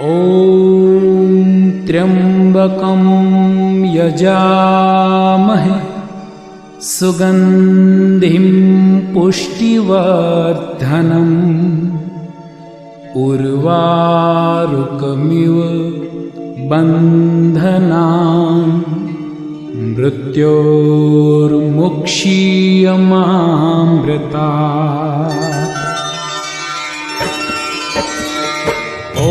ॐ त्र्यम्बकं यजामहे सुगन्धिं पुष्टिवर्धनम् उर्वारुकमिव बन्धनान् मृत्योर्मुक्षीयमामृतात्। ॐ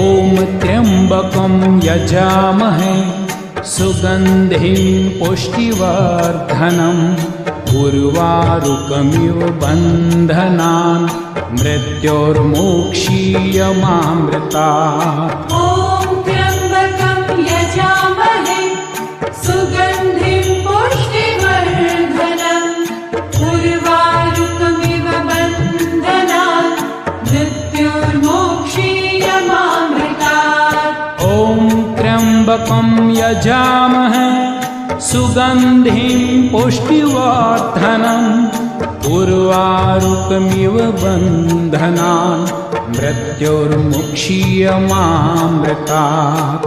त्र्यम्बकं यजामहे सुगन्धिं पुष्टिवर्धनम् उर्वारुकमिव बन्धनान् मृत्योर्मुक्षीयमामृतात्। त्र्यम्बकं यजामहे सुगन्धिं पुष्टिवर्धनम् उर्वारुकमिव बन्धनान् मृत्योर्मुक्षीयमामृतात्।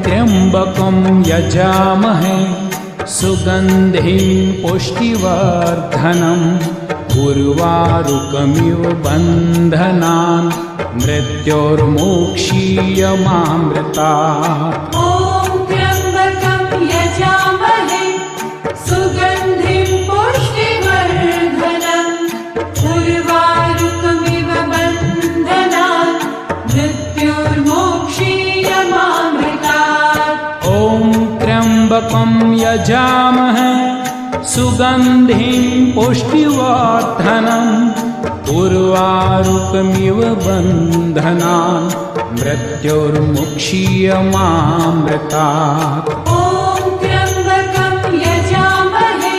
त्र्यम्बकं यजामहे सुगन्धिं पुष्टिवर्धनम् उर्वारुकमिव बन्धनान् मृत्योर्मुक्षीयमामृतात्। त्र्यम्बकं यजामहे सुगन्धिं पुष्टिवर्धनम् उर्वारुकमिव बन्धनान् मृत्योर्मुक्षीयमामृतात्। त्र्यम्बकं यजामहे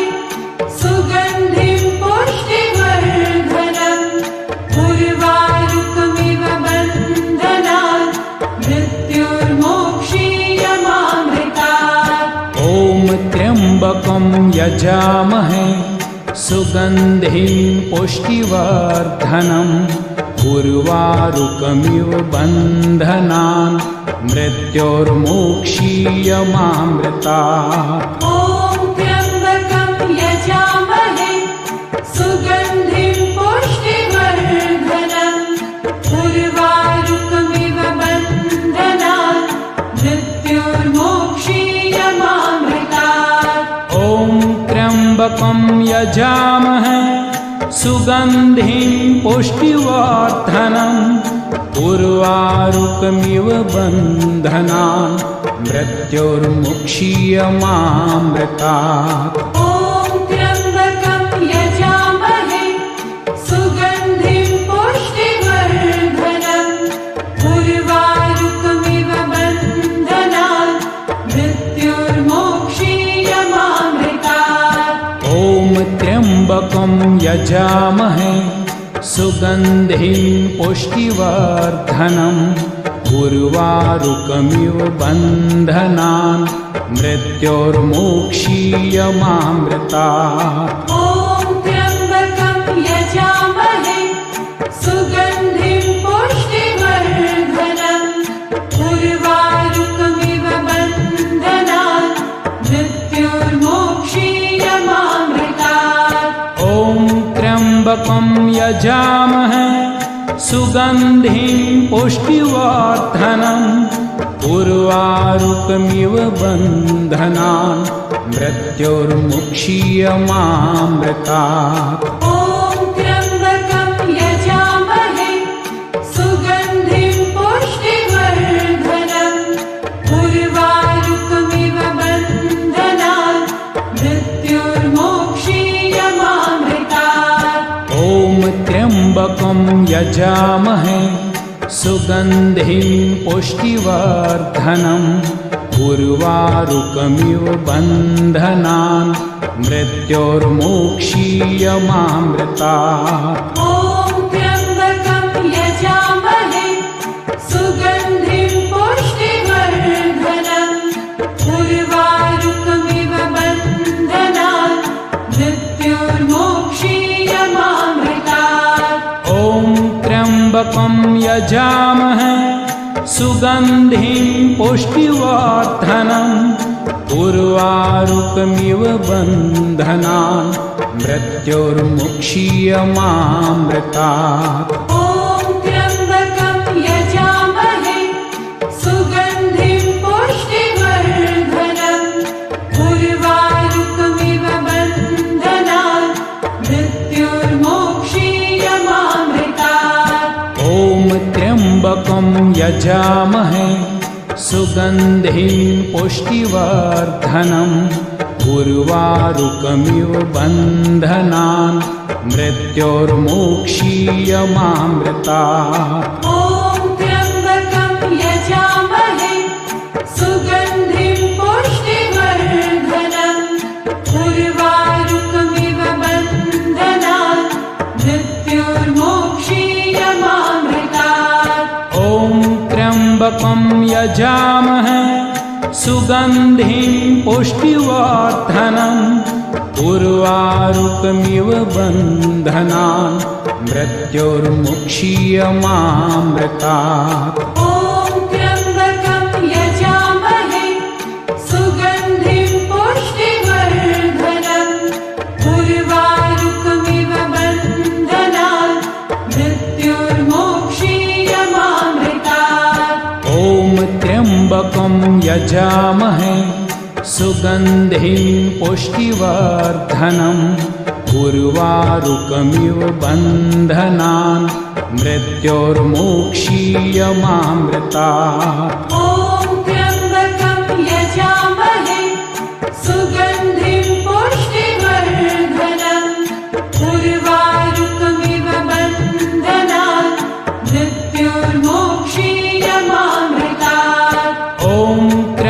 सुगन्धिं पुष्टिवर्धनम् उर्वारुकमिव बन्धनान् मृत्योर्मुक्षीयमामृतात्। त्र्यम्बकं यजामहे सुगन्धिं पुष्टिवर्धनम् उर्वारुकमिव बन्धनान् मृत्योर्मुक्षीयमामृतात्। त्र्यम्बकं यजामहे सुगन्धिं पुष्टिवर्धनम् उर्वारुकमिव बन्धनान् मृत्योर्मुक्षीयमामृतात्। त्र्यम्बकं यजामहे सुगन्धिं पुष्टिवर्धनम् उर्वारुकमिव बन्धनान् मृत्योर्मुक्षीयमामृतात्। त्र्यम्बकं यजामहे सुगन्धिं पुष्टिवर्धनम् उर्वारुकमिव बन्धनान् मृत्योर्मुक्षीयमामृतात्। ॐ त्र्यम्बकं यजामहे सुगन्धिं त्र्यम्बकं यजामहे सुगन्धिं पुष्टिवर्धनम् उर्वारुकमिव बन्धनान् मृत्योर्मुक्षीयमामृतात्। त्र्यम्बकं यजामहे सुगन्धिं पुष्टिवर्धनम् उर्वारुकमिव बन्धनान् मृत्योर्मुक्षीयमामृतात्। त्र्यम्बकं यजामहे सुगन्धिं पुष्टिवर्धनम् उर्वारुकमिव बन्धनान् मृत्योर्मुक्षीयमामृतात्। त्र्यम्बकं यजामहे सुगन्धिं पुष्टिवर्धनम् उर्वारुकमिव बन्धनान् मृत्योर्मुक्षीयमामृतात्।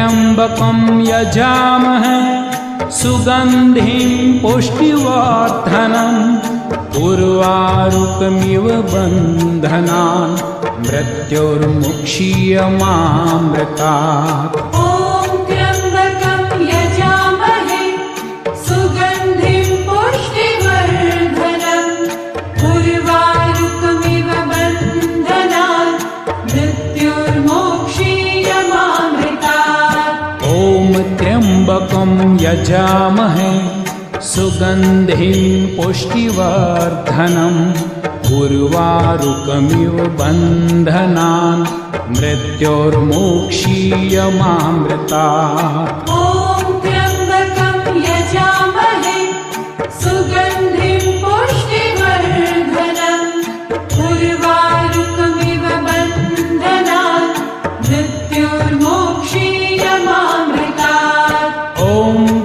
त्र्यम्बकं यजामहे सुगन्धिं पुष्टिवर्धनम् उर्वारुकमिव बन्धनान् मृत्योर्मुक्षीयमामृतात्। त्र्यम्बकं यजामहे सुगन्धिं पुष्टिवर्धनम् उर्वारुकमिव बन्धनान् मृत्योर्मुक्षीयमामृतात्।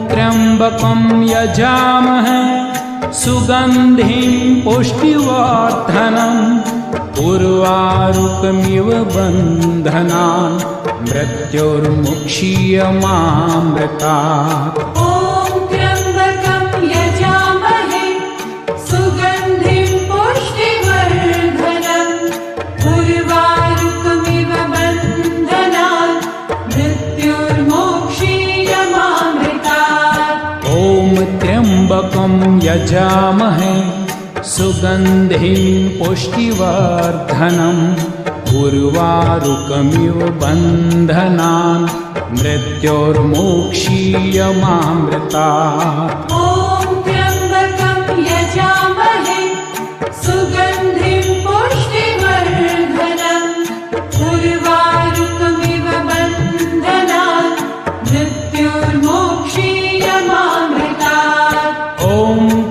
त्र्यम्बकं यजामहे सुगन्धिं पुष्टिवर्धनम् उर्वारुकमिव बन्धनान् मृत्योर्मुक्षीयमामृतात्। त्र्यम्बकं यजामहे सुगन्धिं पुष्टिवर्धनम् उर्वारुकमिव बन्धनान् मृत्योर्मुक्षीयमामृतात्।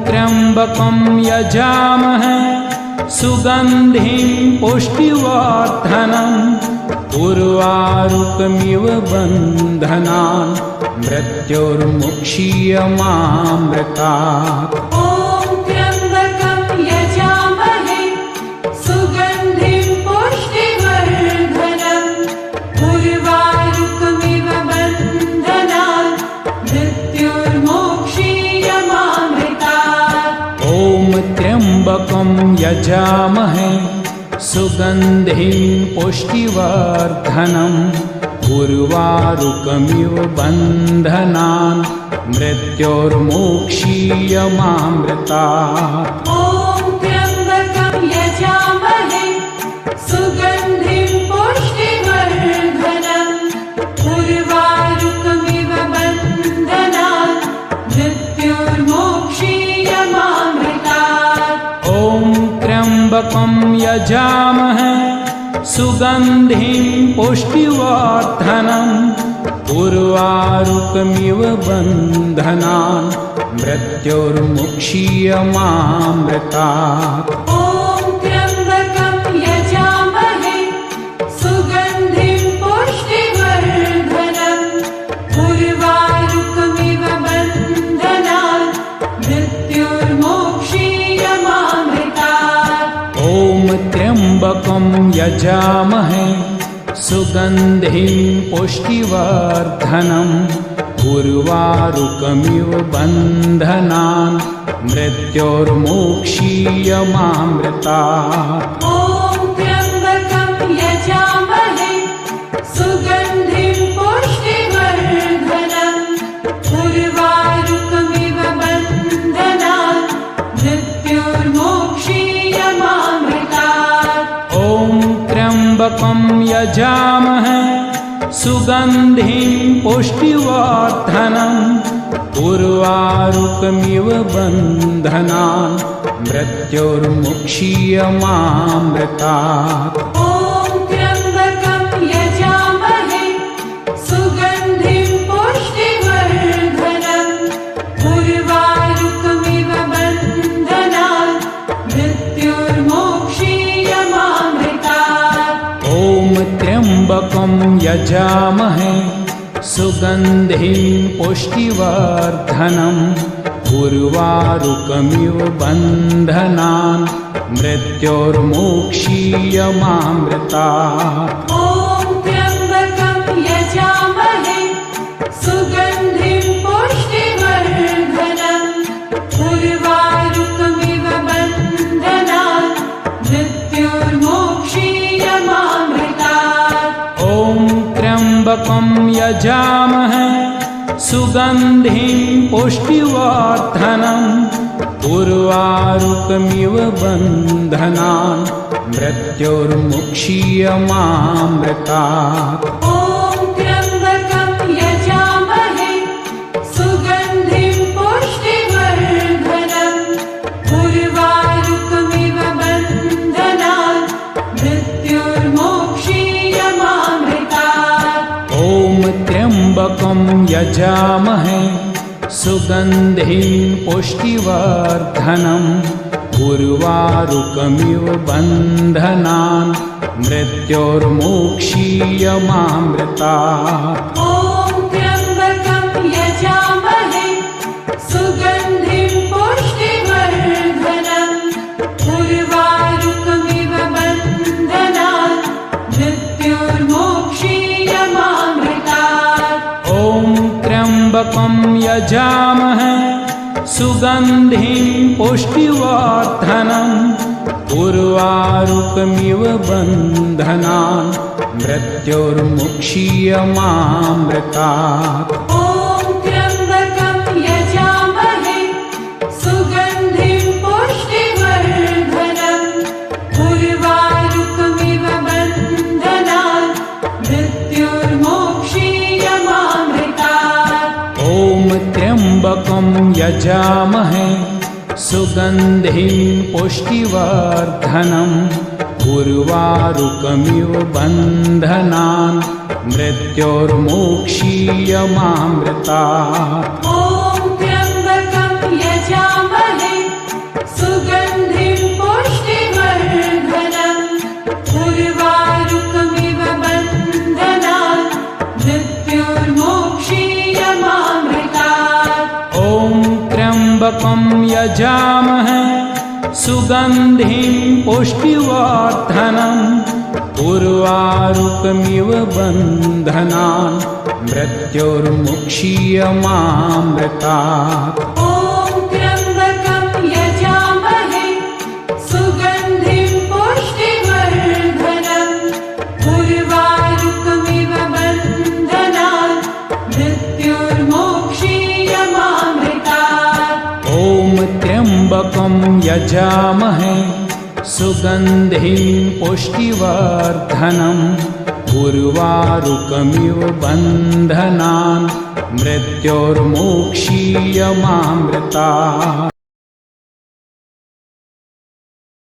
त्र्यम्बकं यजामहे सुगन्धिं पुष्टिवर्धनम् उर्वारुकमिव बन्धनान् मृत्योर्मुक्षीयमामृतात्। त्र्यम्बकं यजामहे सुगन्धिं पुष्टिवर्धनम् उर्वारुकमिव बन्धनान् मृत्योर्मुक्षीयमामृतात्। यजामहे सुगन्धिं पुष्टिवर्धनम् उर्वारुकमिव बन्धनान् मृत्योर्मुक्षीयमामृतात्। ॐ त्र्यम्बकं यजामहे सुगन्धिं पुष्टिवर्धनम् उर्वारुकमिव बन्धनान् मृत्योर्मुक्षीयमामृतात्। ॐ त्र्यम्बकं यजामहे सुगन्धिं पुष्टिवर्धनम् उर्वारुकमिव बन्धनान् मृत्योर्मुक्षीयमामृतात्। ॐ त्र्यम्बकं यजामहे सुगन्धिं पुष्टिवर्धनम् उर्वारुकमिव बन्धनान् मृत्योर्मुक्षीयमामृतात्। ॐ त्र्यम्बकं यजामहे सुगन्धिं पुष्टिवर्धनम् उर्वारुकमिव बन्धनान् मृत्योर्मुक्षीयमामृतात्। ॐ त्र्यम्बकं यजामहे सुगन्धिं पुष्टिवर्धनम् उर्वारुकमिव बन्धनान् मृत्योर्मुक्षीयमामृतात्। ॐ त्र्यम्बकं यजामहे सुगन्धिं पुष्टिवर्धनम् उर्वारुकमिव बन्धनान् मृत्योर्मुक्षीयमामृतात्। ॐ त्र्यम्बकं यजामहे सुगन्धिं पुष्टिवर्धनम् उर्वारुकमिव बन्धनान् मृत्योर्मुक्षीयमामृतात्। ॐ त्र्यम्बकं यजामहे सुगन्धिं पुष्टिवर्धनम् उर्वारुकमिव बन्धनान् मृत्योर्मुक्षीयमामृतात्। ॐ त्र्यम्बकं यजामहे सुगन्धिं पुष्टिवर्धनम् उर्वारुकमिव बन्धनान् मृत्योर्मुक्षीयमामृतात्। ॐ त्र्यम्बकं यजामहे सुगन्धिं पुष्टिवर्धनम् उर्वारुकमिव बन्धनान् मृत्योर्मुक्षीयमामृतात्। ॐ त्र्यम्बकं यजामहे सुगन्धिं पुष्टिवर्धनम् उर्वारुकमिव बन्धनान् मृत्योर्मुक्षीयमामृतात्। ॐ त्र्यम्बकं यजामहे सुगन्धिं पुष्टिवर्धनम् उर्वारुकमिव बन्धनान् मृत्योर्मुक्षीयमामृतात्। ॐ त्र्यम्बकं यजामहे सुगन्धिं पुष्टिवर्धनम् उर्वारुकमिव बन्धनान् मृत्योर्मुक्षीयमामृतात्। ॐ त्र्यम्बकं यजामहे सुगन्धिं पुष्टिवर्धनम् उर्वारुकमिव बन्धनान् मृत्योर्मुक्षीयमामृतात्। ॐ त्र्यम्बकं यजामहे सुगन्धिं पुष्टिवर्धनम् उर्वारुकमिव बन्धनान् मृत्योर्मुक्षीयमामृतात्। ॐ त्र्यम्बकं यजामहे सुगन्धिं पुष्टिवर्धनम् उर्वारुकमिव बन्धनान् मृत्योर्मुक्षीयमामृतात्। ॐ त्र्यम्बकं यजामहे सुगन्धिं पुष्टिवर्धनम् उर्वारुकमिव बन्धनान् मृत्योर्मुक्षीयमामृतात्। ॐ त्र्यम्बकं यजामहे सुगन्धिं पुष्टिवर्धनम् उर्वारुकमिव बन्धनान् मृत्योर्मुक्षीयमामृतात्।